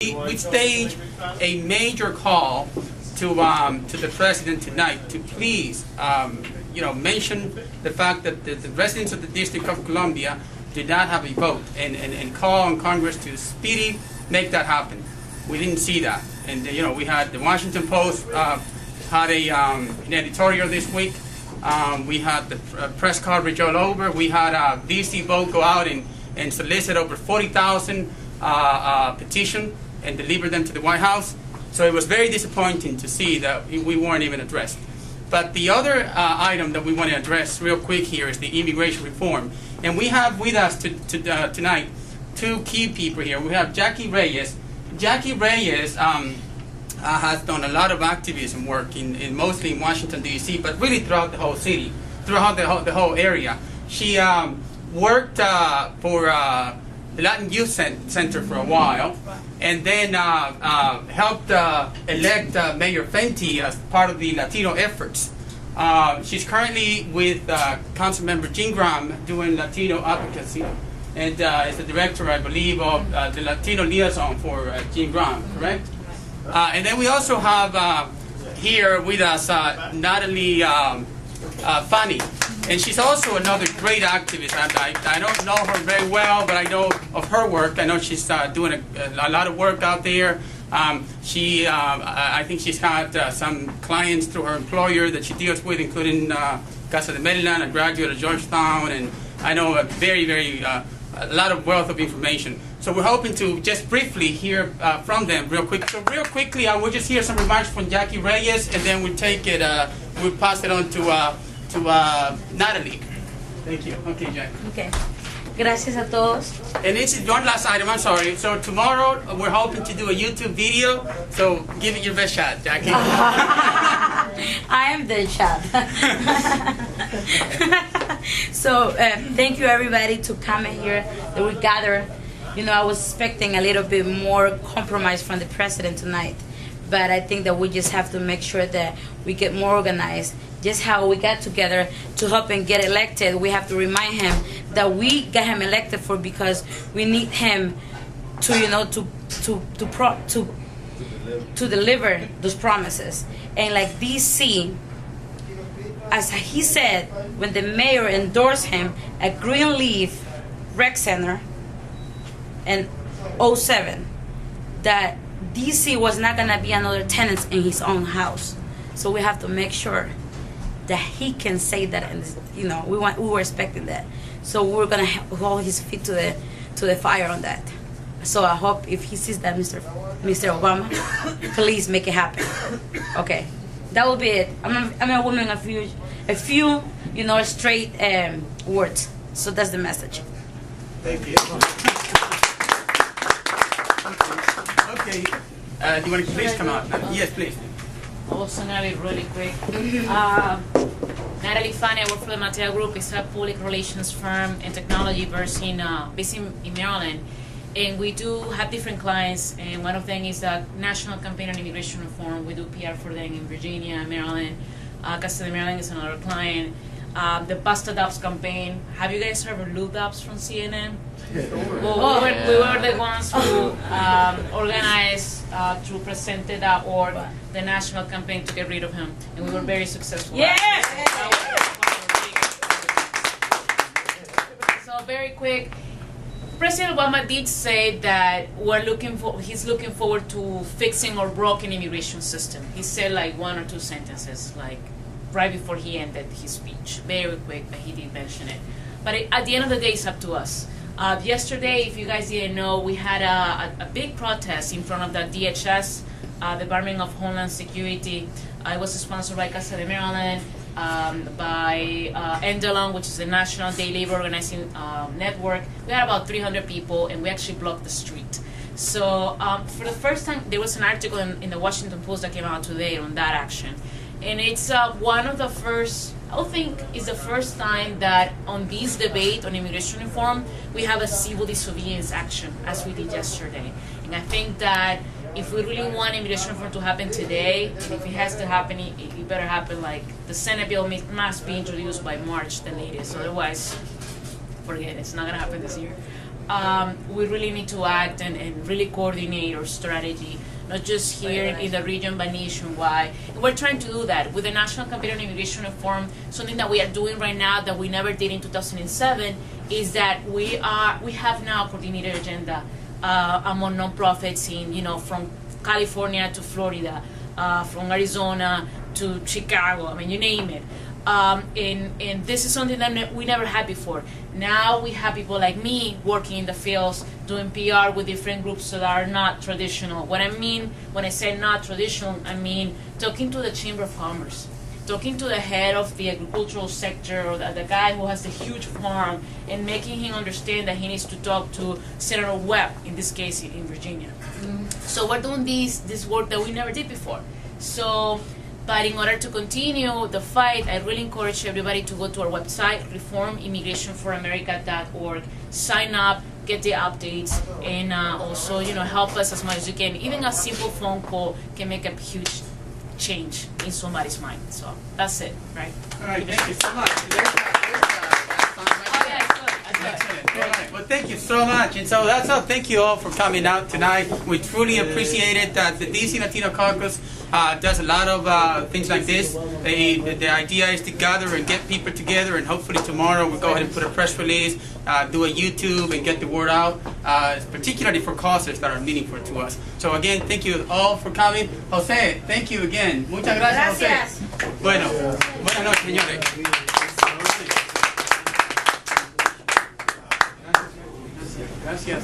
We staged a major call to the president tonight to please, mention the fact that the residents of the District of Columbia did not have a vote, and call on Congress to speedy make that happen. We didn't see that, and we had the Washington Post had an editorial this week. We had the press coverage all over. We had DC Vote go out and solicit over 40,000 petitions and deliver them to the White House. So it was very disappointing to see that we weren't even addressed. But the other item that we want to address real quick here is the immigration reform. And we have with us tonight two key people here. We have Jackie Reyes. Jackie Reyes has done a lot of activism work mostly in Washington, D.C., but really throughout the whole city, throughout the whole area. She worked for the Latin Youth Center for a while, and then helped elect Mayor Fenty as part of the Latino efforts. She's currently with Councilmember Jean Graham doing Latino advocacy, and is the director, I believe, of the Latino liaison for Jean Graham, correct? And then we also have here with us Natali Fani. And she's also another great activist. I don't know her very well, but I know of her work. I know she's doing a lot of work out there. I think she's had some clients through her employer that she deals with, including Casa de Maryland, a graduate of Georgetown, and I know a a lot of wealth of information. So we're hoping to just briefly hear from them real quick. So real quickly, I will just hear some remarks from Jackie Reyes, and then we'll take it, we'll pass it on to Natali. Thank you. Okay, Jack. Okay. Gracias a todos. And this is one last item, I'm sorry. So tomorrow we're hoping to do a YouTube video, so give it your best shot, Jackie. I am the shot. So thank you everybody to come in here, that we gather. I was expecting a little bit more compromise from the president tonight, but I think that we just have to make sure that we get more organized. Just how we got together to help him get elected, we have to remind him that we got him elected because we need him to deliver those promises. And like DC, as he said, when the mayor endorsed him at Greenleaf Rec Center in 2007, that DC was not gonna be another tenant in his own house. So we have to make sure that he can say that, and we were expecting that. So we're gonna hold his feet to the fire on that. So I hope if he sees that, Mr. Obama, please make it happen. Okay, that will be it. I'm a woman of a few straight words. So that's the message. Thank you. Okay, do you want to please come out? Yes, please. Also, really quick. Natali Fani, I work for the Mateo Group. It's a public relations firm and technology based in Maryland. And we do have different clients, and one of them is the National Campaign on Immigration Reform. We do PR for them in Virginia, Maryland. Casa de Maryland is another client. The Bust Adopts campaign. Have you guys heard of Lou Dobbs from CNN? Well, we were the ones who organized through Presente.org the national campaign to get rid of him, and we were very successful. Yeah. So very quick, President Obama did say that he's looking forward to fixing our broken immigration system. He said like one or two sentences, like right before he ended his speech. Very quick, but he did mention it. But at the end of the day, it's up to us. Yesterday, if you guys didn't know, we had a big protest in front of the DHS, Department of Homeland Security. It was sponsored by Casa de Maryland, by NDLON, which is the National Day Labor Organizing Network. We had about 300 people, and we actually blocked the street. So for the first time, there was an article in the Washington Post that came out today on that action. And it's one of the first, I think it's the first time that on this debate on immigration reform, we have a civil disobedience action, as we did yesterday. And I think that if we really want immigration reform to happen today, and if it has to happen, it better happen like the Senate bill must be introduced by March the latest. Otherwise, forget it. It's not going to happen this year. we really need to act and really coordinate our strategy, not just here in the region, but nationwide. And we're trying to do that with the National Campaign on Immigration Reform. Something that we are doing right now that we never did in 2007 is that we have now a coordinated agenda among nonprofits in, from California to Florida, from Arizona to Chicago. I mean, you name it. And this is something that we never had before. Now we have people like me working in the fields, doing PR with different groups that are not traditional. What I mean when I say not traditional, I mean talking to the Chamber of Commerce, talking to the head of the agricultural sector, or the guy who has the huge farm, and making him understand that he needs to talk to Senator Webb, in this case in Virginia. So we're doing this work that we never did before. But in order to continue the fight, I really encourage everybody to go to our website, reformimmigrationforamerica.org, sign up, get the updates, and also, help us as much as you can. Even a simple phone call can make a huge change in somebody's mind. So that's it, right? All right, thank you so much. Excellent. All right. Well, thank you so much. And so that's all. Thank you all for coming out tonight. We truly appreciate it. The DC Latino Caucus does a lot of things like this. The idea is to gather and get people together, and hopefully tomorrow we'll go ahead and put a press release, do a YouTube, and get the word out, particularly for causes that are meaningful to us. So again, thank you all for coming. Jose, thank you again. Muchas gracias, Gracias. Jose. Bueno, buenas noches, señores. Gracias.